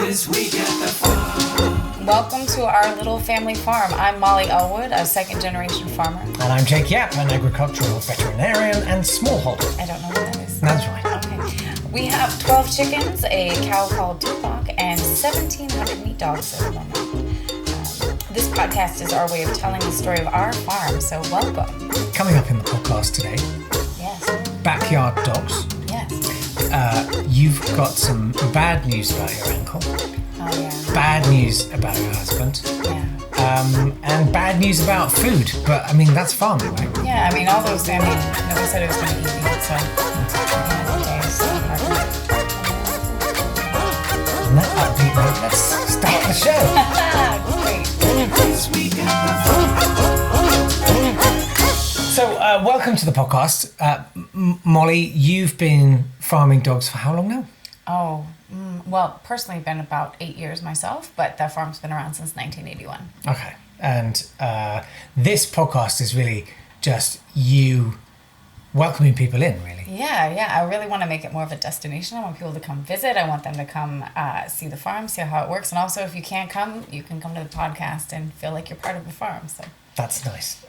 this week at the farm. Welcome to our little family farm. I'm Molly Elwood, a second-generation farmer. And I'm Jake Yap, an agricultural veterinarian and smallholder. I don't know what that is. That's right. Okay. We have 12 chickens, a cow called Tupac, and 1,700 meat dogs at the moment. This podcast is our way of telling the story of our farm, so welcome. Coming up in the podcast today, Yes. backyard dogs. Yes. You've got some bad news about your ankle, Oh, yeah. bad news about your husband, Yeah. and bad news about food. But I mean, that's farming, right? Yeah, I mean, all those, nobody said it was going to be easy, so at the end of the day, it's hard. On that upbeat note, let's start the show. Great. This week at the farm. So, welcome to the podcast. Molly, you've been farming dogs for how long now? Oh, well, personally, been about 8 years myself, but the farm's been around since 1981. Okay. And this podcast is really just you welcoming people in, really. Yeah. I really want to make it more of a destination. I want people to come visit. I want them to come see the farm, see how it works. And also, if you can't come, you can come to the podcast and feel like you're part of the farm. So That's nice.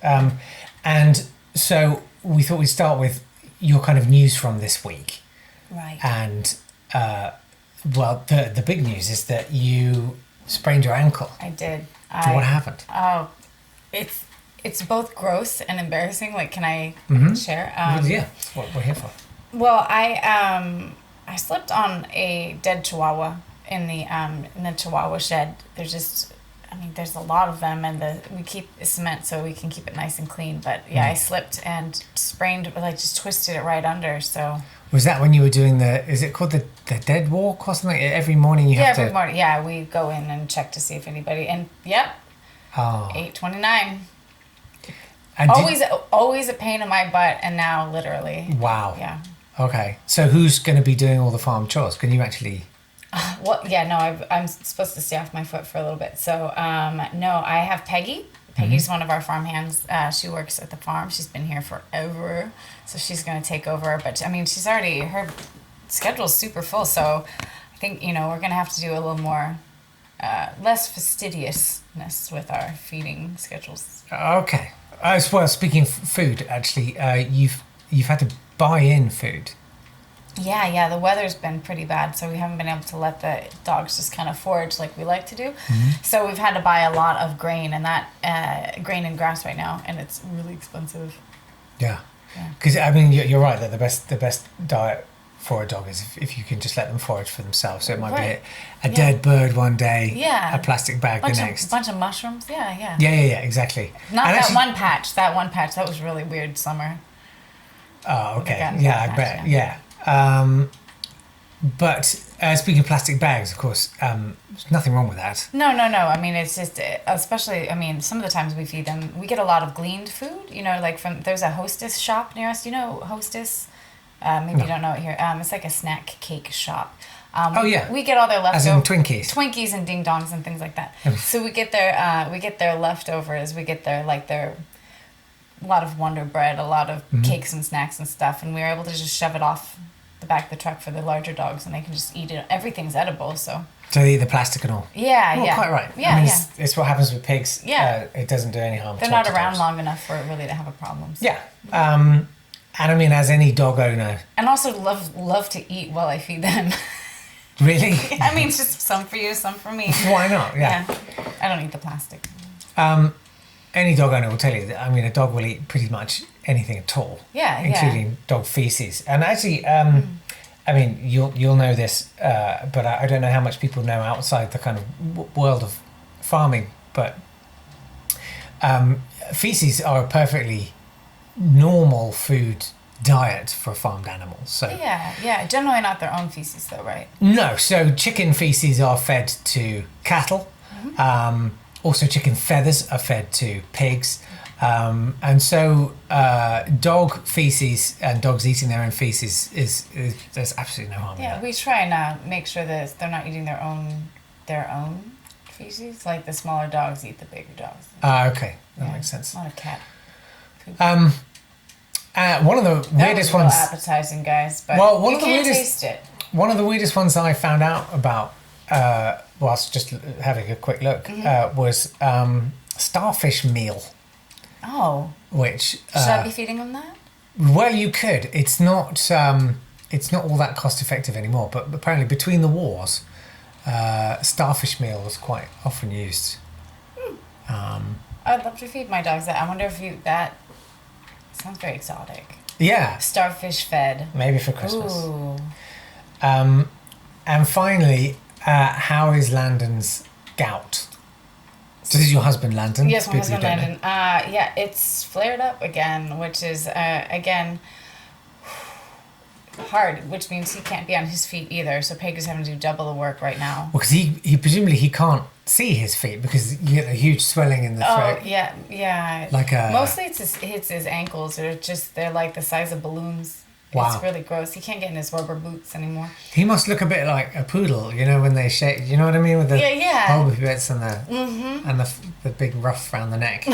And so we thought we'd start with your kind of news from this week. right. And, well, the big news is that you sprained your ankle. I did. So what happened? Oh, it's both gross and embarrassing. Like, can I share? Yeah, what we're here for. Well, I slipped on a dead Chihuahua in the Chihuahua shed. There's a lot of them, and we keep cement so we can keep it nice and clean. But yeah, I slipped and sprained, just twisted it right under. So Was that when you were doing is it called the dead walk or something? Every morning you have to... every morning, we go in and check to see if anybody. And yep, Oh. 8:29. And Always a pain in my butt, and now literally. Wow. Yeah. Okay. So who's going to be doing all the farm chores? Can you actually... Well, yeah, no, I'm supposed to stay off my foot for a little bit. So, no, I have Peggy. Peggy's one of our farm hands. She works at the farm. She's been here forever. So she's going to take over. But, her schedule's super full. So I think, we're going to have to do a little more, less fastidiousness with our feeding schedules. Okay. Well, speaking of food, actually, you've had to buy in food. Yeah, the weather's been pretty bad, so we haven't been able to let the dogs just kind of forage like we like to do. So we've had to buy a lot of grain grain and grass right now, and it's really expensive. Yeah. Because you're right that the best diet for a dog is if you can just let them forage for themselves. So it might be a dead bird one day, a plastic bag the next. A bunch of mushrooms, yeah. Yeah, exactly. That one patch, that was really weird summer. Oh, okay. Yeah, I bet. Yeah. But speaking of plastic bags, of course, there's nothing wrong with that. No. It's just, especially, some of the times we feed them, we get a lot of gleaned food, there's a Hostess shop near us. Do you know Hostess? Maybe you don't know it here. It's like a snack cake shop. We get all their leftovers. As in Twinkies. Twinkies and Ding Dongs and things like that. So we get their leftovers. We get their a lot of Wonder Bread, a lot of cakes and snacks and stuff, and we were able to just shove it off the back of the truck for the larger dogs, and they can just eat it. Everything's edible, so. So they eat the plastic and all. Yeah. Quite right. Yeah, It's what happens with pigs. Yeah. It doesn't do any harm. They're not around long enough for it really to have a problem. So. Yeah. And as any dog owner. And also love to eat while I feed them. Really? It's just some for you, some for me. Why not? Yeah. I don't eat the plastic. Any dog owner will tell you that, a dog will eat pretty much anything at all. Yeah, including dog feces. And actually, you'll know this, but I don't know how much people know outside the kind of world of farming, but feces are a perfectly normal food diet for farmed animals. So yeah, generally not their own feces though, right? No, so chicken feces are fed to cattle. Also, chicken feathers are fed to pigs. And so dog feces and dogs eating their own feces is there's absolutely no harm in that. Yeah, we try and make sure that they're not eating their own feces. Like the smaller dogs eat the bigger dogs. Okay, that makes sense. Not a cat. One of the weirdest ones. Appetizing, guys, but well, you can't taste it. One of the weirdest ones I found out about whilst just having a quick look, Mm-hmm. was starfish meal, Oh, which should I be feeding them that? well, you could. It's not all that cost effective anymore. But apparently, between the wars, starfish meal was quite often used. I'd love to feed my dogs that. I wonder if that sounds very exotic. Yeah, Starfish fed. maybe for Christmas. Ooh. And finally, how is Landon's gout? So this is your husband, Landon? Yes, my People who husband don't know. Landon. Yeah, it's flared up again, which is again hard, which means he can't be on his feet either. So Peg is having to do double the work right now. Well, because he presumably he can't see his feet because you get the huge swelling in the throat. Oh yeah. Like a- mostly it's his ankles. They're like the size of balloons. Wow. It's really gross. He can't get in his rubber boots anymore. He must look a bit like a poodle, you know, when they shake. You know what I mean, with the Yeah. bulby bits and the big ruff around the neck.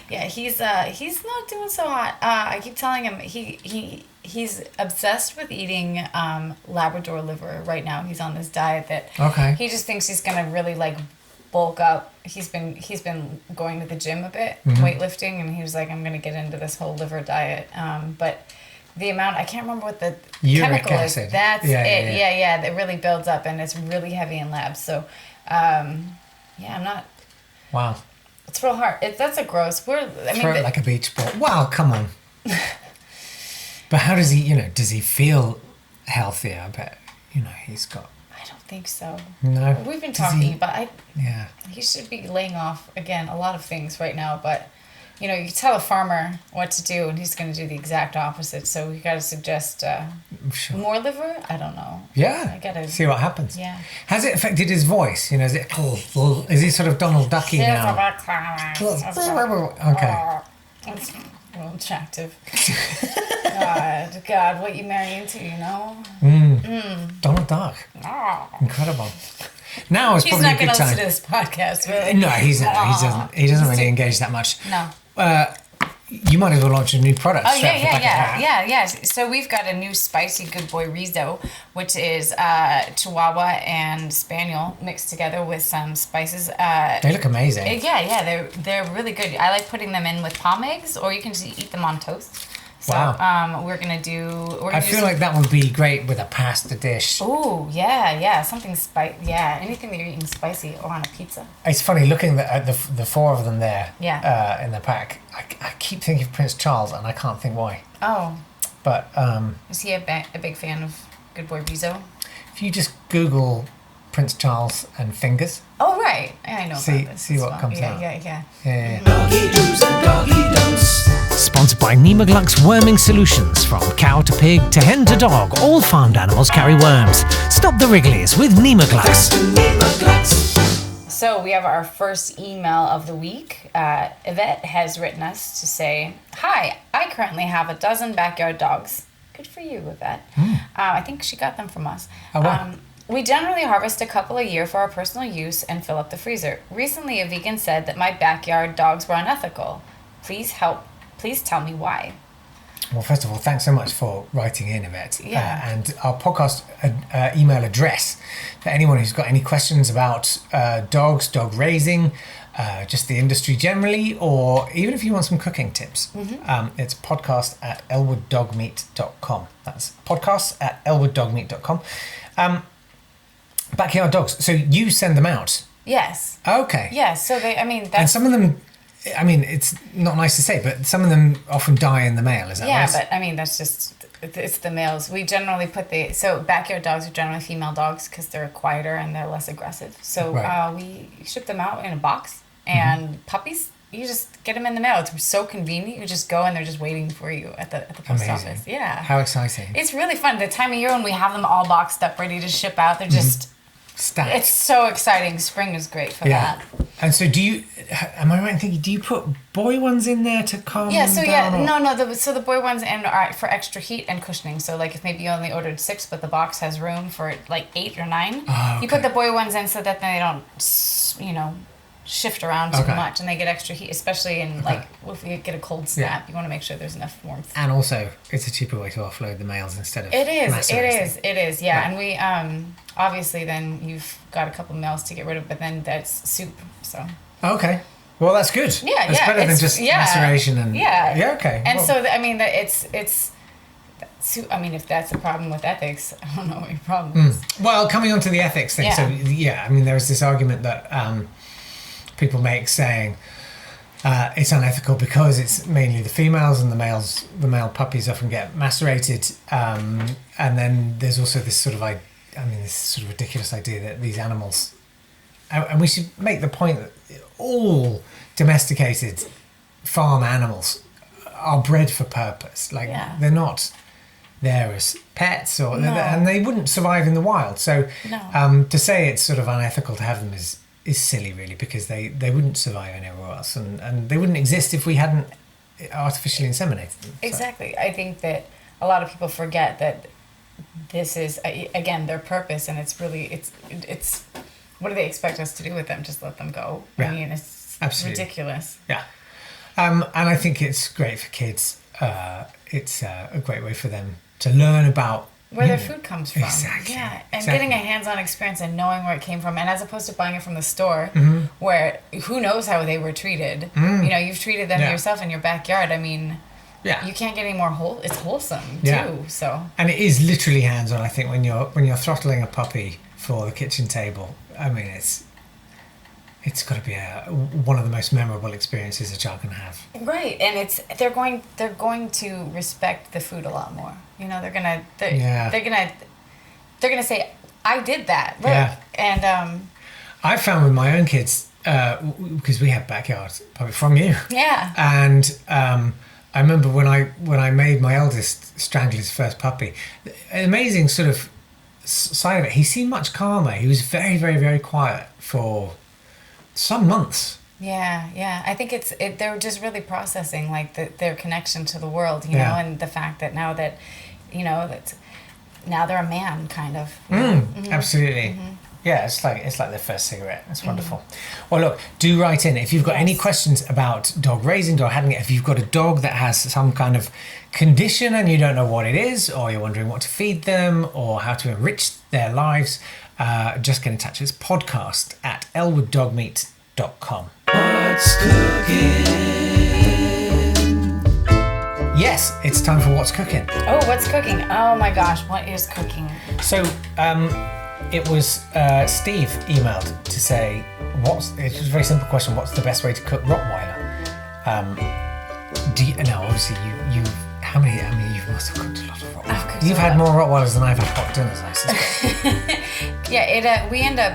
Yeah, he's not doing so hot. I keep telling him he's obsessed with eating Labrador liver right now. He's on this diet that Okay. he just thinks he's gonna really like bulk up. He's been going to the gym a bit, Mm-hmm. weightlifting, and he was like, I'm gonna get into this whole liver diet. But the amount, I can't remember what the Uric chemical acid. is. That's Yeah, it. yeah, Yeah, it really builds up and it's really heavy in labs. So I'm not. Wow. It's real hard. That's a gross. Throw it like a beach ball. Wow, come on. But how does he, does he feel healthier? I bet, he's got... I don't think so. No. We've been Does he- talking, but Yeah. he should be laying off again a lot of things right now. But you tell a farmer what to do, and he's going to do the exact opposite. So we got to suggest Sure. more liver. I don't know. Yeah. I gotta- see what happens. Yeah. Has it affected his voice? Is he sort of Donald Ducky now? Okay. It's real attractive. God, what you marry into, Donald Duck. Oh. Incredible. Now is He's probably not a good going to listen time. to this podcast, really. No, he's not. He doesn't really engage that much. No. You might as well launch a new product. Oh, straight off the back of that. yeah. So we've got a new spicy Good Boy Rizo, which is Chihuahua and Spaniel mixed together with some spices. They look amazing. Yeah, they're really good. I like putting them in with palm eggs, or you can just eat them on toast. So Wow. we're gonna do. I feel like that would be great with a pasta dish. Oh yeah, something spicy. Yeah, anything that you're eating spicy or on a pizza. It's funny looking at the four of them there Yeah. in the pack. I keep thinking of Prince Charles, and I can't think why. Oh, But is he a big fan of Good Boy Rizo? if you just Google Prince Charles and fingers, Oh right, I know See- about this. see as what well. comes yeah, out. Yeah. yeah. Doggy do's and doggy don'ts. Sponsored by Nemagluck's Worming Solutions. From cow to pig to hen to dog, all farmed animals carry worms. Stop the wrigglies with Nemaglucks. So we have our first email of the week. Yvette has written us to say, "Hi, I currently have a dozen backyard dogs." Good for you, Yvette. I think she got them from us. Oh, wow. We generally harvest a couple a year for our personal use and fill up the freezer. Recently, a vegan said that my backyard dogs were unethical. Please tell me why. Well, first of all, thanks so much for writing in, Yvette. Yeah. And our podcast email address for anyone who's got any questions about dogs, dog raising, just the industry generally, or even if you want some cooking tips, it's podcast@elwooddogmeat.com. That's podcast@elwooddogmeat.com. Backyard dogs. So you send them out. Yes. Okay. Yes. So And that's some of them, it's not nice to say, but some of them often die in the mail. Is that yeah, right? but that's just it's the males. We generally put backyard dogs are generally female dogs because they're quieter and they're less aggressive. So Right. we ship them out in a box, and puppies you just get them in the mail. It's so convenient. You just go and they're just waiting for you at the post Amazing. office. Yeah, How exciting. it's really fun. The time of year when we have them all boxed up, ready to ship out, they're just. Stacked. It's so exciting. Spring is great for Yeah. that. And so am I right in thinking, do you put boy ones in there to calm Yeah, them so down? or- so the boy ones are for extra heat and cushioning. So like if maybe you only ordered 6, but the box has room for like 8 or 9, Oh, you put okay. the boy ones in so that they don't, shift around too Okay. much, and they get extra heat, especially in like if you get a cold snap. You want to make sure there's enough warmth. And also, it's a cheaper way to offload the males instead of It macerating. is. Yeah, Right. and we obviously then you've got a couple males to get rid of, but then that's soup. So Okay. Well, that's good. yeah, That's better than just maceration and yeah. Okay. And Well, so I mean that it's. I mean, if that's a problem with ethics, I don't know what your problem is. well, coming on to the ethics thing. Yeah. So yeah, I mean, there is this argument that people make saying it's unethical because it's mainly the females and the male puppies often get macerated, and then there's also this sort of this sort of ridiculous idea that these animals, and we should make the point that all domesticated farm animals are bred for purpose. Like Yeah. they're not there as pets, or No. and they wouldn't survive in the wild. So No. to say it's sort of unethical to have them is silly, really, because they wouldn't survive anywhere else, and they wouldn't exist if we hadn't artificially inseminated them. So- Exactly. I think that a lot of people forget that this is again their purpose, and it's really it's what do they expect us to do with them? Just let them go? Yeah. I mean, it's Absolutely. ridiculous. Yeah, and I think it's great for kids. It's a great way for them to learn about Where their food comes from. Exactly. Yeah, and Exactly. getting a hands-on experience and knowing where it came from, and as opposed to buying it from the store, Mm-hmm. where who knows how they were treated. You know, you've treated them Yeah. yourself in your backyard. I mean, Yeah. you can't get any more it's wholesome Yeah. too. So And it is literally hands-on. I think when you're throttling a puppy for the kitchen table, I mean it's got to be one of the most memorable experiences a child can have. right, and they're going to respect the food a lot more. You know, they're gonna say, "I did that." Look. Yeah. And I found with my own kids because we have backyard puppy from you, yeah, and I remember when I made my eldest strangle his first puppy, an amazing sort of side of it. He seemed much calmer. He was very, very, very quiet for some months. yeah. I think they're just really processing like their connection to the world, you Yeah. know, and the fact that now that, you know, that now they're a man, kind of. you know? Absolutely. Yeah, it's like their first cigarette. It's wonderful. Well, look, do write in if you've got any Yes. questions about dog raising, dog handling. If you've got a dog that has some kind of condition and you don't know what it is, or you're wondering what to feed them, or how to enrich their lives, just get in touch. It's podcast@elwooddogmeat.com. What's cooking? Yes, it's time for What's Cooking. Oh, what's cooking? Oh my gosh, what is cooking? So, it was Steve emailed to say, it was a very simple question, what's the best way to cook Rottweiler? Now, obviously, you how many, you must have cooked a lot of I've Rottweilers. cooked You've a had lot. more Rottweilers than I've had hot dinners, I suspect. Yeah, we end up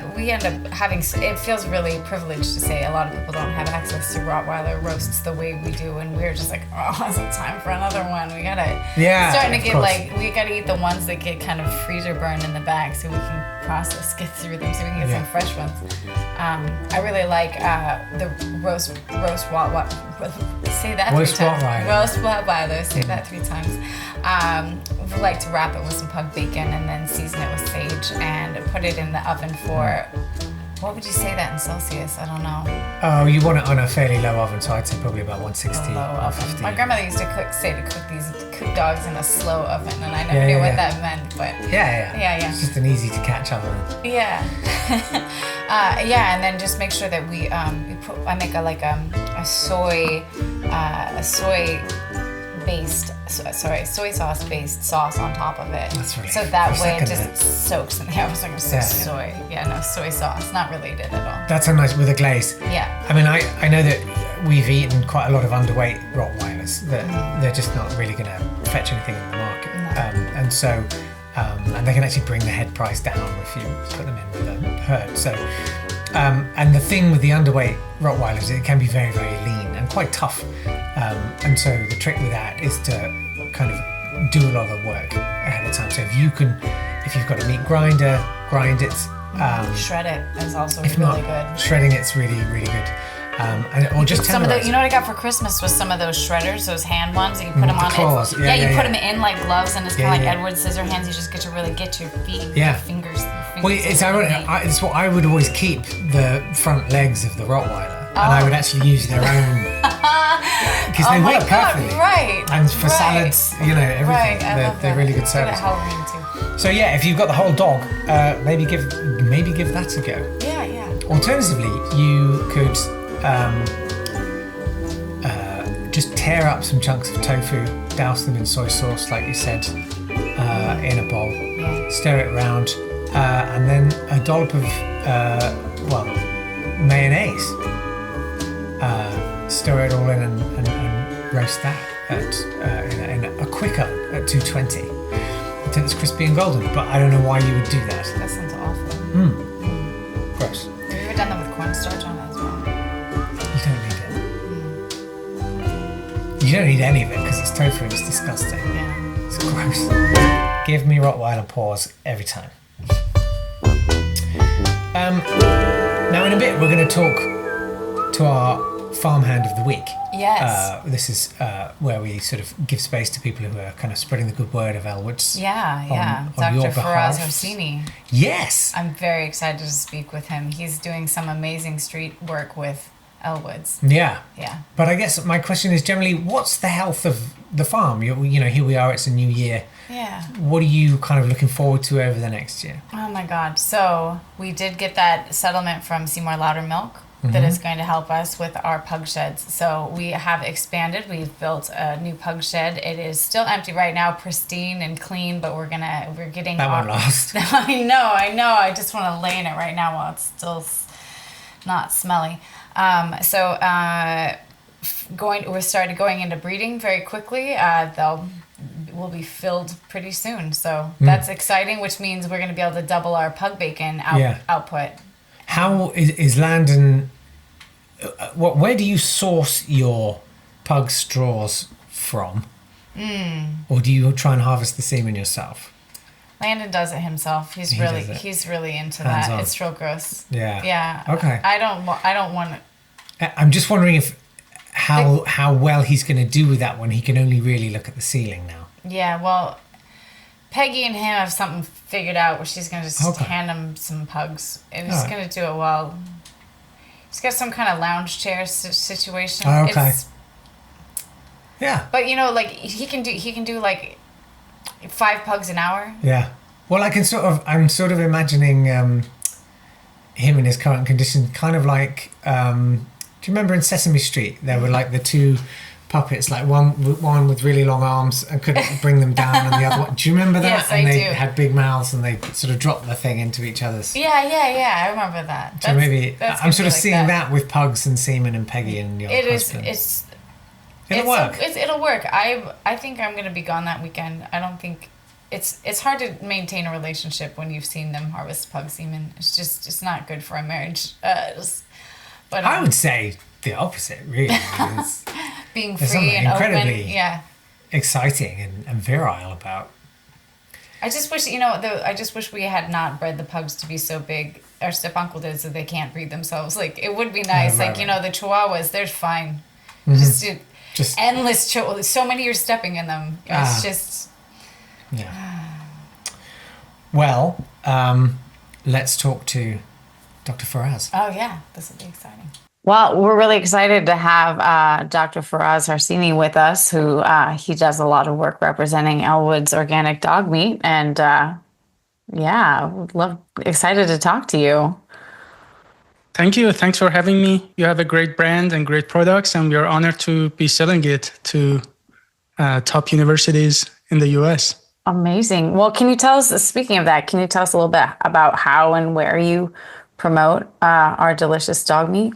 having. It feels really privileged to say a lot of people don't have access to Rottweiler roasts the way we do, and we're just like, oh, it's time for another one. We gotta starting to of get course. we gotta eat the ones that get kind of freezer burned in the back, so we can get through them, so we can get some fresh ones. I really like the roast say that Roast 3 times. Rottweiler. Roast Rottweiler. Say that 3 times. We like to wrap it with some pug bacon and then season it with sage and put it in the oven for, what would you say that in Celsius? I don't know. Oh, you want it on a fairly low oven, so I'd say probably about 160, Low oven. 150. My grandmother used to cook dogs in a slow oven, and I never knew what that meant, but Yeah. It's just an easy to catch oven. yeah. And then just make sure that I make soy sauce based sauce on top of it. That's really so that for a way it second just soaks in there. I was like, soy. Yeah, no, soy sauce. Not related at all. That's so nice with a glaze. Yeah. I mean, I know that we've eaten quite a lot of underweight Rottweilers that they're just not really going to fetch anything in the market. And so, and they can actually bring the head price down if you put them in with a herd. So, and the thing with the underweight Rottweilers, it can be very, very lean and quite tough. And so the trick with that is to kind of do a lot of the work ahead of time. So if you've got a meat grinder, grind it. Shred it is also If really not, good. shredding it's really, really good. or just Some of tenderize. the, you know what I got for Christmas was some of those shredders, those hand ones that you put them on. claws. You Yeah, put yeah. them in like gloves, and it's Yeah, kind of yeah. like Edward Scissorhands. You just get to really get your feet, Yeah. your fingers. Well, it's ironic. It's what I would always keep the front legs of the Rottweiler, and I would actually use their own because they work perfectly. Right. And for right. salads, everything. Right, I love They're that. really good Good service. at Halloween too. So yeah, if you've got the whole dog, maybe give that a go. Yeah, yeah. Alternatively, you could just tear up some chunks of tofu, douse them in soy sauce, like you said, in a bowl, stir it around, and then a dollop of mayonnaise. Stir it all in and roast that in a quick oven at 220 until it's crispy and golden. But I don't know why you would do that. That sounds awful. Gross. Have you ever done that with cornstarch on it as well? You don't need it. You don't need any of it because it's tofu and it's disgusting. Yeah. It's gross. Give me Rottweiler paws every time. Now in a bit we're going to talk to our farmhand of the week. Yes. This is where we sort of give space to people who are kind of spreading the good word of Elwood's. Yeah. on your Dr. Faraz behalf. Orsini. Yes. I'm very excited to speak with him. He's doing some amazing street work with Elwoods. Yeah. Yeah. But I guess my question is generally, what's the health of the farm? Here we are, it's a new year. Yeah. What are you kind of looking forward to over the next year? Oh my God. So we did get that settlement from Seymour Loudermilk that is going to help us with our pug sheds. So we have expanded. We've built a new pug shed. It is still empty right now, pristine and clean, but we're getting That won't last. I know. I just want to lay in it right now while it's still not smelly. We started going into breeding very quickly. Will be filled pretty soon. So that's exciting, which means we're going to be able to double our pug bacon output. How is Landon? Where do you source your pug straws from? Or do you try and harvest the semen yourself? Landon does it himself. He's really into Hands that. on. It's real gross. Yeah. Yeah. Okay. I don't want it. I'm just wondering how well he's going to do with that when he can only really look at the ceiling now. Yeah. Well, Peggy and him have something figured out where she's gonna just hand him some pugs, and he's gonna do it well. He's got some kind of lounge chair situation. Oh, okay. Yeah. But like he can do like 5 pugs an hour. Yeah. Well, I'm sort of imagining him in his current condition, kind of like. Do you remember in Sesame Street there were like the two puppets, like one with really long arms and couldn't bring them down, and the other one. Do you remember that? Yes, and I they do. had big mouths and they sort of dropped the thing into each other's. Yeah. I remember that. So maybe that's I'm sort of like seeing that with pugs and semen and Peggy and your husband. It'll work. It'll work. I think I'm gonna be gone that weekend. I don't think it's hard to maintain a relationship when you've seen them harvest pug semen. It's not good for a marriage. But I would say the opposite, really. It's being there's free something and incredibly open. Yeah. exciting and virile about. I just wish I just wish we had not bred the pugs to be so big. Our step uncle did, so they can't breed themselves. Like it would be nice. Right. The Chihuahuas, they're fine. Mm-hmm. Just endless so many you're stepping in them. It's just. Yeah. Well, let's talk to Dr. Faraz. Oh yeah, this will be exciting. Well, we're really excited to have Dr. Faraz Harsini with us, who he does a lot of work representing Elwood's organic dog meat. And excited to talk to you. Thank you. Thanks for having me. You have a great brand and great products, and we are honored to be selling it to top universities in the US. Amazing. Well, speaking of that, can you tell us a little bit about how and where you promote our delicious dog meat?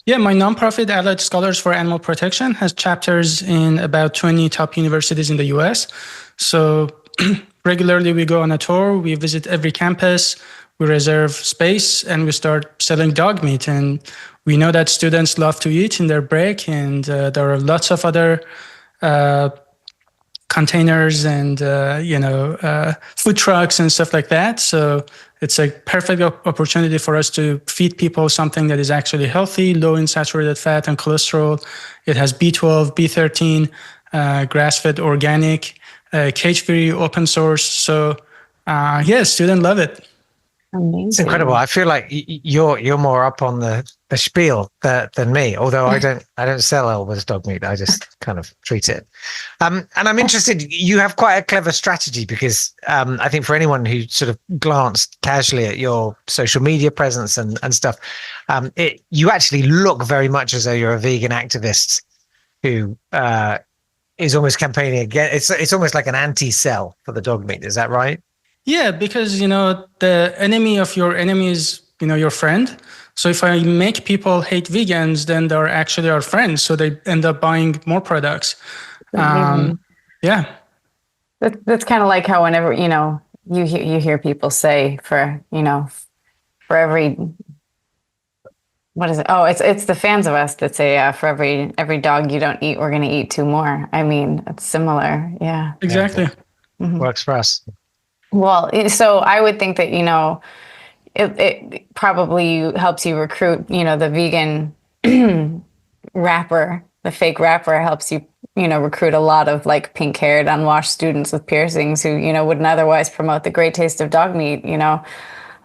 Yeah, my nonprofit Allied Scholars for Animal Protection has chapters in about 20 top universities in the US. So regularly we go on a tour, we visit every campus, we reserve space, and we start selling dog meat. And we know that students love to eat in their break, and there are lots of other containers and food trucks and stuff like that. So It's a perfect opportunity for us to feed people something that is actually healthy, low in saturated fat and cholesterol. It has B12, B13, grass-fed organic, cage-free, open source. So yeah, students love it. Amazing. It's incredible. I feel like you're more up on the spiel than me. Although I don't sell Elwood's dog meat. I just kind of treat it. And I'm interested. You have quite a clever strategy because I think for anyone who sort of glanced casually at your social media presence and stuff, you actually look very much as though you're a vegan activist who is almost campaigning against. It's almost like an anti-sell for the dog meat. Is that right? Yeah, because the enemy of your enemy is your friend. So if I make people hate vegans, then they're actually our friends. So they end up buying more products. Yeah, That's kind of like how whenever you hear people say for every, what is it? Oh, it's the fans of us that say for every dog you don't eat, we're going to eat two more. I mean, it's similar. Yeah. exactly. Works for us. Well, so I would think that, it probably helps you recruit, the vegan rapper, the fake rapper helps you, recruit a lot of like pink haired, unwashed students with piercings who, wouldn't otherwise promote the great taste of dog meat. I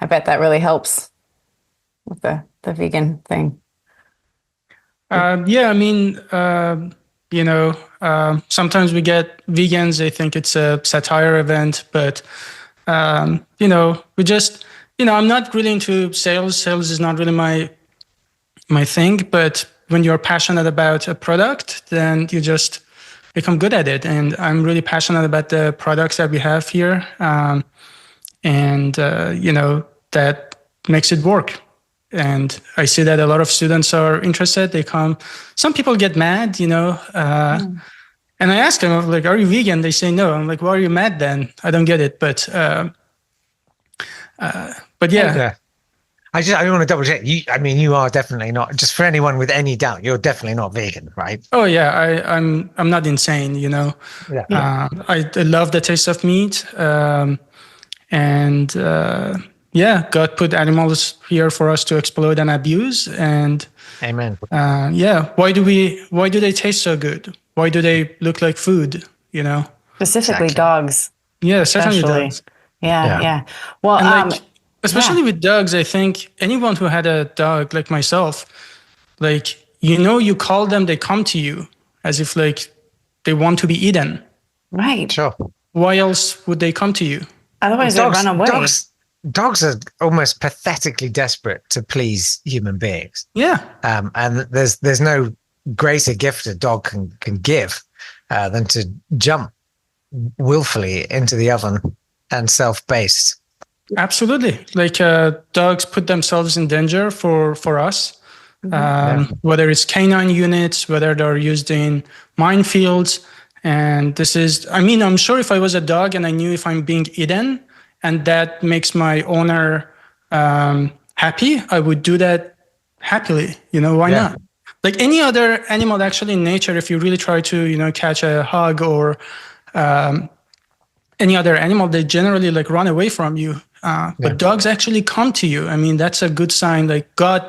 bet that really helps with the vegan thing. Yeah, I mean, sometimes we get vegans, they think it's a satire event, but we just, I'm not really into sales. Sales is not really my thing, but when you're passionate about a product, then you just become good at it. And I'm really passionate about the products that we have here. That makes it work. And I see that a lot of students are interested. They come, some people get mad, and I ask them, like, are you vegan? They say no. I'm like, why are you mad then? I don't get it. But yeah. I want to double check. You are definitely not. Just for anyone with any doubt, you're definitely not vegan, right? Oh yeah, I'm not insane. Yeah. I love the taste of meat, God put animals here for us to exploit and abuse. And amen. Why do they taste so good? Why do they look like food? Specifically Exactly. dogs. Yeah, certainly dogs. Yeah. Well, And especially with dogs, I think anyone who had a dog like myself, like, you call them, they come to you as if like they want to be eaten. right. Sure. Why else would they come to you? Otherwise, they run away. Dogs are almost pathetically desperate to please human beings. Yeah. And there's no greater gift a dog can give than to jump willfully into the oven and self-based. Absolutely. Like dogs put themselves in danger for us, whether it's canine units, whether they're used in minefields. And I'm sure if I was a dog and I knew if I'm being eaten and that makes my owner happy, I would do that happily. Why not? Like any other animal actually in nature, if you really try to, catch a hog or any other animal, they generally like run away from you. But dogs actually come to you. I mean, that's a good sign. Like God,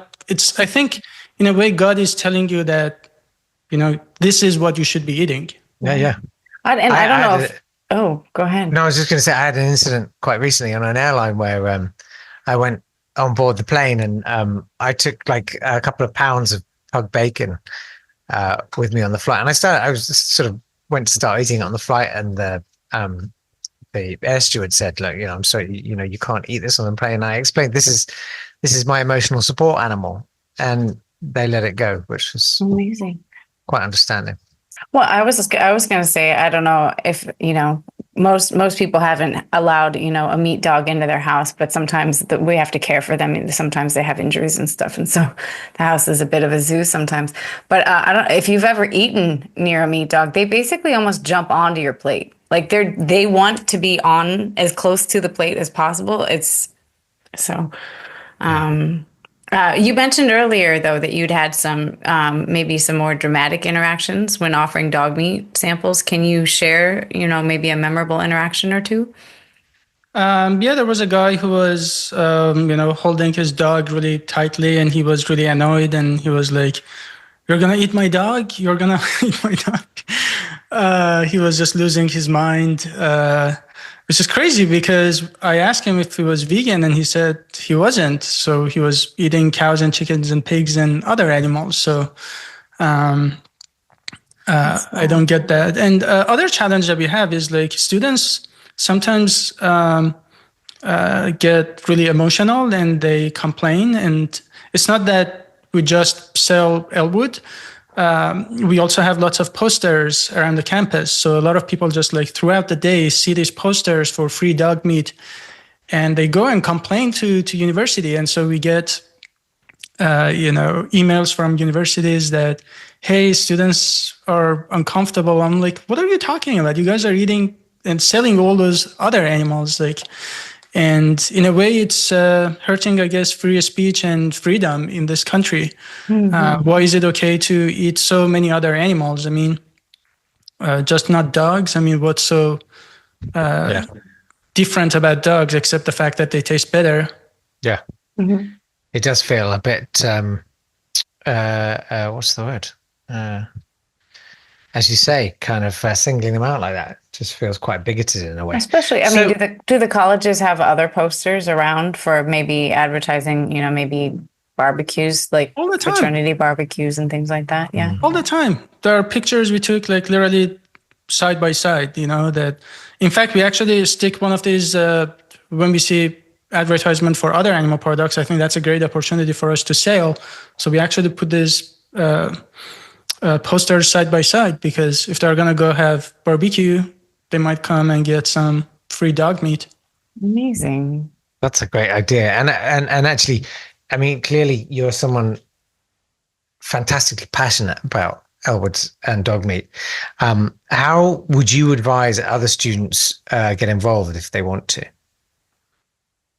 I think in a way, God is telling you that, this is what you should be eating. Yeah. I don't know oh, go ahead. No, I was just going to say I had an incident quite recently on an airline where I went on board the plane and I took like a couple of pounds of pug bacon with me on the flight, and I was just sort of went to start eating it on the flight, and the air steward said, "Look, I'm sorry, you can't eat this on the plane." And I explained, this is my emotional support animal, and they let it go, which was Amazing. quite understanding. Well, I was going to say, I don't know if, most people haven't allowed, a meat dog into their house, but sometimes we have to care for them. Sometimes they have injuries and stuff. And so the house is a bit of a zoo sometimes. But I don't know if you've ever eaten near a meat dog, they basically almost jump onto your plate. Like they want to be on as close to the plate as possible. You mentioned earlier, though, that you'd had some, maybe some more dramatic interactions when offering dog meat samples. Can you share, maybe a memorable interaction or two? Yeah, there was a guy who was, holding his dog really tightly, and he was really annoyed, and he was like, "You're gonna eat my dog? You're gonna eat my dog?" He was just losing his mind, which is crazy because I asked him if he was vegan, and he said he wasn't. So he was eating cows and chickens and pigs and other animals. So I don't get that. And other challenge that we have is like students sometimes get really emotional and they complain. And it's not that we just sell Elwood. We also have lots of posters around the campus. So a lot of people just like throughout the day see these posters for free dog meat, and they go and complain to university. And so we get emails from universities that, hey, students are uncomfortable. I'm like, what are you talking about? You guys are eating and selling all those other animals, like, and in a way, it's hurting, I guess, free speech and freedom in this country. Why is it okay to eat so many other animals? I mean, just not dogs. I mean, what's so different about dogs except the fact that they taste better? Yeah. It does feel a bit, what's the word? As you say, kind of singling them out like that just feels quite bigoted in a way. Especially, I mean, do the colleges have other posters around for maybe advertising, maybe barbecues, like all the time, fraternity barbecues and things like that? Yeah. All the time. There are pictures we took like literally side by side, that in fact, we actually stick one of these when we see advertisement for other animal products. I think that's a great opportunity for us to sell. So we actually put this posters side by side, because if they're going to go have barbecue, they might come and get some free dog meat. Amazing. That's a great idea. And actually, I mean, clearly you're someone fantastically passionate about Elwood's and dog meat. How would you advise other students get involved if they want to?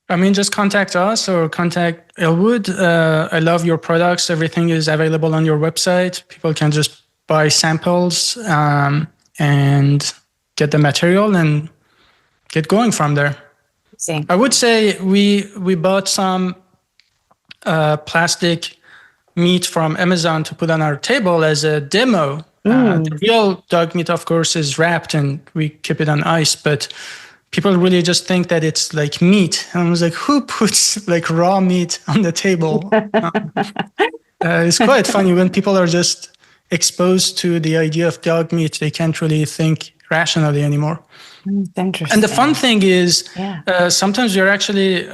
I mean, just contact us or contact Elwood. I love your products. Everything is available on your website. People can just buy samples and get the material and get going from there. See. I would say we bought some plastic meat from Amazon to put on our table as a demo. The real dog meat, of course, is wrapped and we keep it on ice, but people really just think that it's like meat. And I was like, who puts like raw meat on the table? It's quite funny when people are just exposed to the idea of dog meat. They can't really think rationally anymore. Interesting. And the fun thing is sometimes you're actually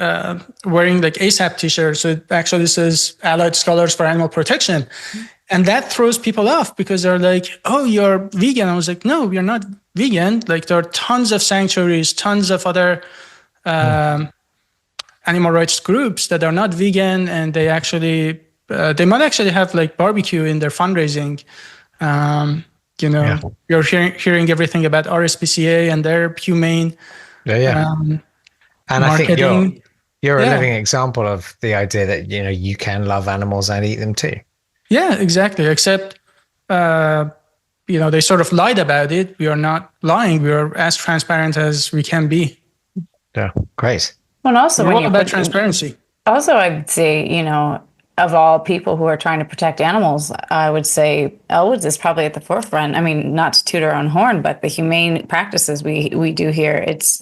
wearing like ASAP t-shirts. So it actually says Allied Scholars for Animal Protection. And that throws people off because they're like, oh, you're vegan. I was like, no, we're not vegan. Like there are tons of sanctuaries, tons of other animal rights groups that are not vegan. And they actually, they might actually have like barbecue in their fundraising. You're hearing everything about RSPCA and their humane and marketing. I think you're a living example of the idea that, you can love animals and eat them too. Yeah, exactly. Except, they sort of lied about it. We are not lying. We are as transparent as we can be. Yeah, great. Well, and also, when about transparency. Also, I'd say, of all people who are trying to protect animals, I would say Elwood's is probably at the forefront. I mean, not to toot our own horn, but the humane practices we do here, it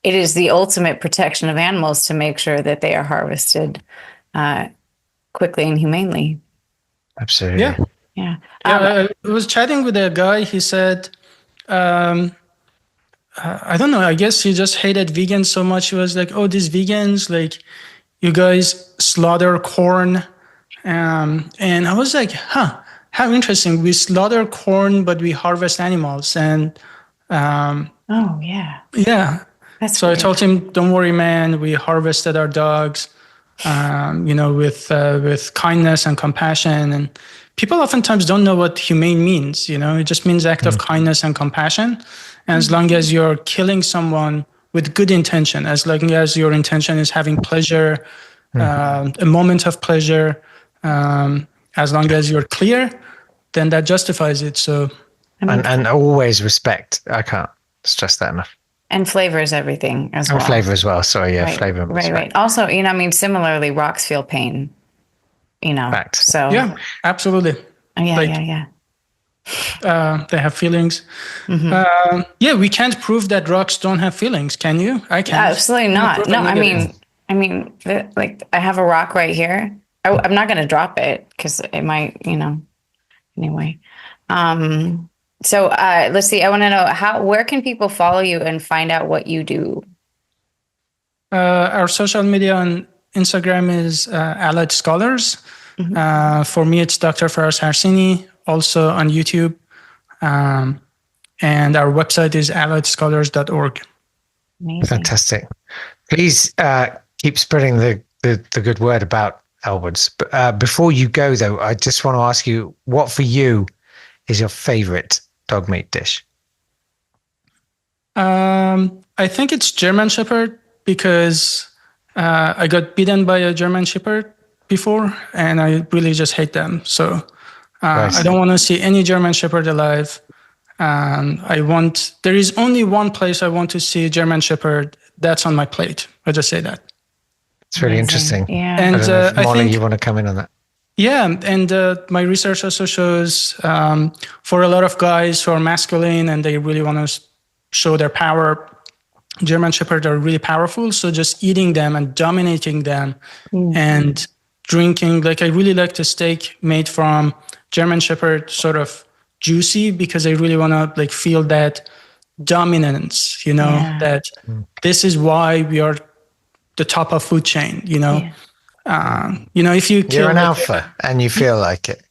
is the ultimate protection of animals to make sure that they are harvested quickly and humanely. Absolutely. Yeah. I was chatting with a guy. He said, I don't know, I guess he just hated vegans so much. He was like, oh, these vegans, like, you guys slaughter corn. And I was like, how interesting. We slaughter corn, but we harvest animals. And oh, yeah. Yeah. So weird. I told him, don't worry, man. We harvested our dogs, with kindness and compassion. And people oftentimes don't know what humane means. It just means act of kindness and compassion. And as long as you're killing someone with good intention, as long as your intention is having pleasure, a moment of pleasure, as long as you're clear, then that justifies it. So, and always respect. I can't stress that enough. And flavor is everything as And well. flavor as well. Sorry, yeah, Right, flavor. right. Also, I mean, similarly, rocks feel pain, Fact. so. Yeah, absolutely. Yeah, Like, yeah. they have feelings. Yeah, we can't prove that rocks don't have feelings. Can you? I can't. Absolutely Can you not. prove No, a negative? like I have a rock right here. I'm not going to drop it because it might, anyway. So let's see. I want to know where can people follow you and find out what you do? Our social media on Instagram is Allied Scholars. For me, it's Dr. Faraz Harsini, also on YouTube. And our website is alliedscholars.org. Amazing. Fantastic. Please keep spreading the good word about Elwood's. But before you go, though, I just want to ask you, what for you is your favorite dog meat dish? I think it's German Shepherd because I got bitten by a German Shepherd before, and I really just hate them. So Nice. I don't want to see any German Shepherd alive. There is only one place I want to see German Shepherd. That's on my plate. I'll just say that. It's really Amazing. interesting. Yeah. And I don't know if I Molly, think, you want to come in on that? yeah, and my research also shows for a lot of guys who are masculine and they really want to show their power, German Shepherds are really powerful. So just eating them and dominating them and drinking, like I really like the steak made from German Shepherd, sort of juicy, because I really want to like feel that dominance, that this is why we are the top of food chain, if you kill You're an like alpha and you feel like it.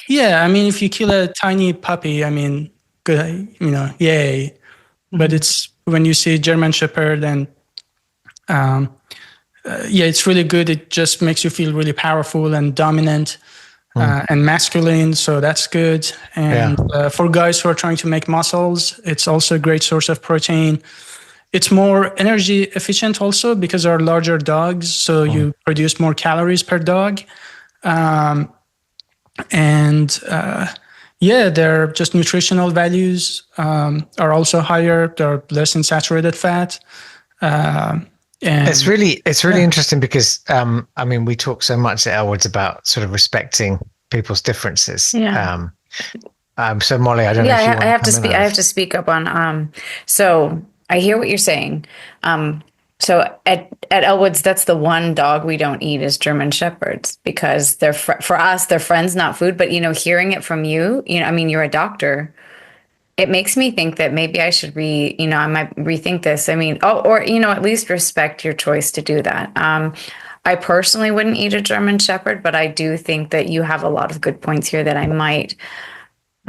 yeah, I mean, if you kill a tiny puppy, I mean, good, yay. But it's when you see German Shepherd and it's really good. It just makes you feel really powerful and dominant and masculine. So that's good. And for guys who are trying to make muscles, it's also a great source of protein. It's more energy efficient also because they're larger dogs. So you produce more calories per dog. Their just nutritional values are also higher. They're less in saturated fat. And it's really interesting because we talk so much at Elwood's about sort of respecting people's differences. Yeah. So Molly, I don't know if you want I have to come in speak. on I have this. to speak up on. So I hear what you're saying. So at Elwood's, that's the one dog we don't eat is German Shepherds because they're for us, they're friends, not food. But hearing it from you, you're a doctor. It makes me think that maybe I should I might rethink this. I mean, at least respect your choice to do that. I personally wouldn't eat a German Shepherd, but I do think that you have a lot of good points here that I might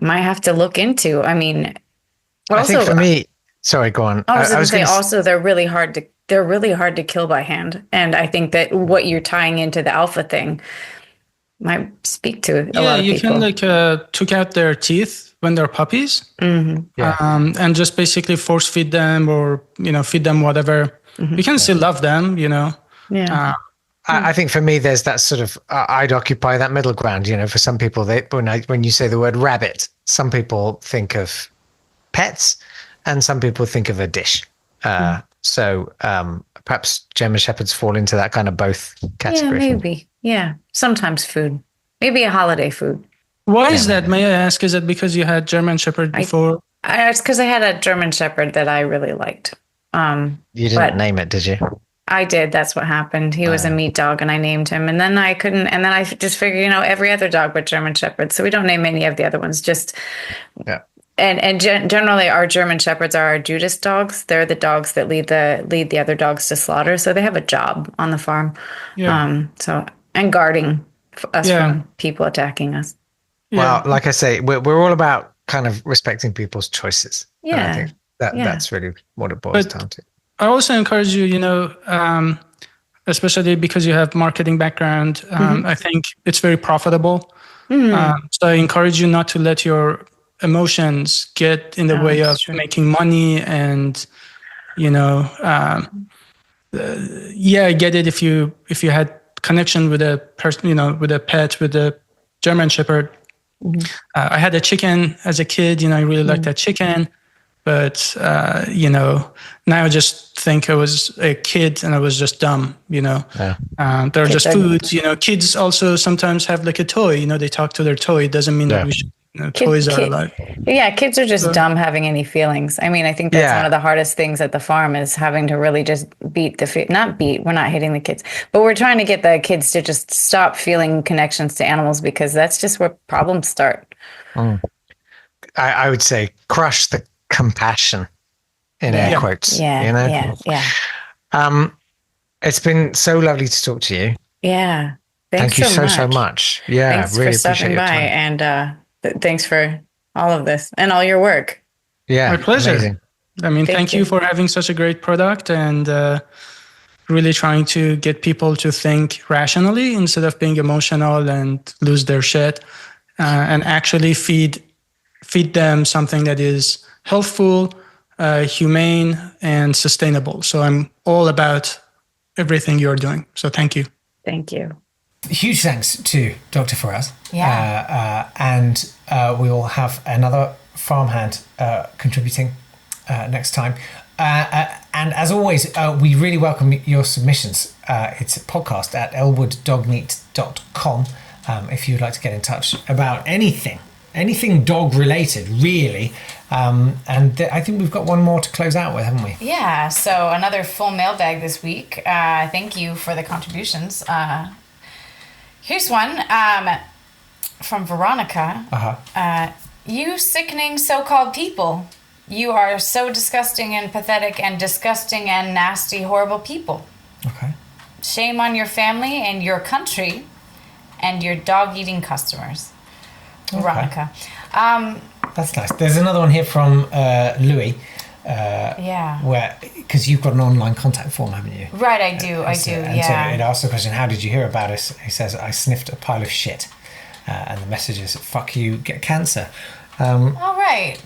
have to look into. I mean, I think for me, sorry, go on. I was going to say also they're really hard to kill by hand, and I think that what you're tying into the alpha thing might speak to a lot of people. Yeah, you can took out their teeth when they're puppies, and just basically force feed them or feed them whatever. You can still love them, Yeah. I think for me, there's that sort of I'd occupy that middle ground. For some people, when you say the word rabbit, some people think of pets, and some people think of a dish. So perhaps German Shepherds fall into that kind of both category. Yeah, maybe. Yeah, sometimes food, maybe a holiday food. Why is that? May I ask? Is that because you had German Shepherd before? It's because I had a German Shepherd that I really liked. You didn't name it, did you? I did. That's what happened. He was a meat dog, and I named him. And then I couldn't. And then I just figured, every other dog but German Shepherd. So we don't name any of the other ones. Just And generally, our German Shepherds are our Judas dogs. They're the dogs that lead the other dogs to slaughter. So they have a job on the farm. Yeah. And guarding us from people attacking us. Well, like I say, we're all about kind of respecting people's choices. Yeah. And I think that's really what it boils down to. I also encourage you, especially because you have marketing background, I think it's very profitable. So I encourage you not to let your emotions get in the way of making money and, I get it if you had connection with a person, with a pet, with a German Shepherd. I had a chicken as a kid, I really liked that chicken. But, now I just think I was a kid and I was just dumb, Yeah. There are Kids just are- foods, kids also sometimes have like a toy, they talk to their toy. It doesn't mean Yeah. that we should, toys are alive. Yeah, kids are just dumb having any feelings. I mean, I think that's Yeah. one of the hardest things at the farm is having to really just not beat, we're not hitting the kids, but we're trying to get the kids to just stop feeling connections to animals because that's just where problems start. I would say crush the compassion in air quotes. Yeah, yeah. It's been so lovely to talk to you. Yeah. Thanks Thank you so much. Yeah, Thanks really for stopping appreciate your by time. and thanks for all of this and all your work. Yeah, My pleasure. amazing. I mean, Thank thank you. you for having such a great product and really trying to get people to think rationally instead of being emotional and lose their shit, and actually feed them something that is healthful, humane, and sustainable. So I'm all about everything you're doing. So thank you. Thank you. Huge thanks to Dr. Faraz. Yeah. And we will have another farmhand contributing next time. And as always, we really welcome your submissions. It's a podcast at elwooddognmeat.com if you'd like to get in touch about anything dog related, really. I think we've got one more to close out with, haven't we? Yeah, so another full mailbag this week. Thank you for the contributions. Here's one from Veronica. You sickening so-called people. You are so disgusting and pathetic and disgusting and nasty, horrible people. Okay. Shame on your family and your country and your dog-eating customers. Veronica. That's nice. There's another one here from Louis. Yeah. Where, because you've got an online contact form, haven't you? Right, I do, And so it yeah. asks the question, how did you hear about us? He says, I sniffed a pile of shit. And the message is, fuck you, get cancer. All right.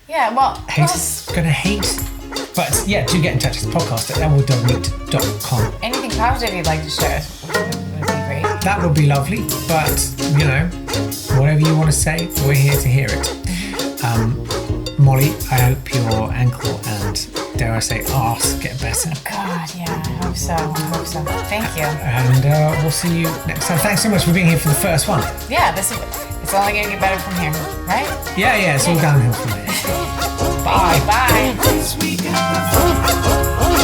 Yeah, well... Haters gonna hate. But yeah, do get in touch with the podcast at elwooddognmeat.com. Anything positive you'd like to share would be great. That would be lovely, but whatever you want to say, we're here to hear it. Molly, I hope your ankle and, dare I say, arse get better. God, yeah, I hope so. Thank you. And we'll see you next time. Thanks so much for being here for the first one. Yeah, it's only going to get better from here, right? Yeah, it's all downhill from here. Bye. Bye. This week at the farm.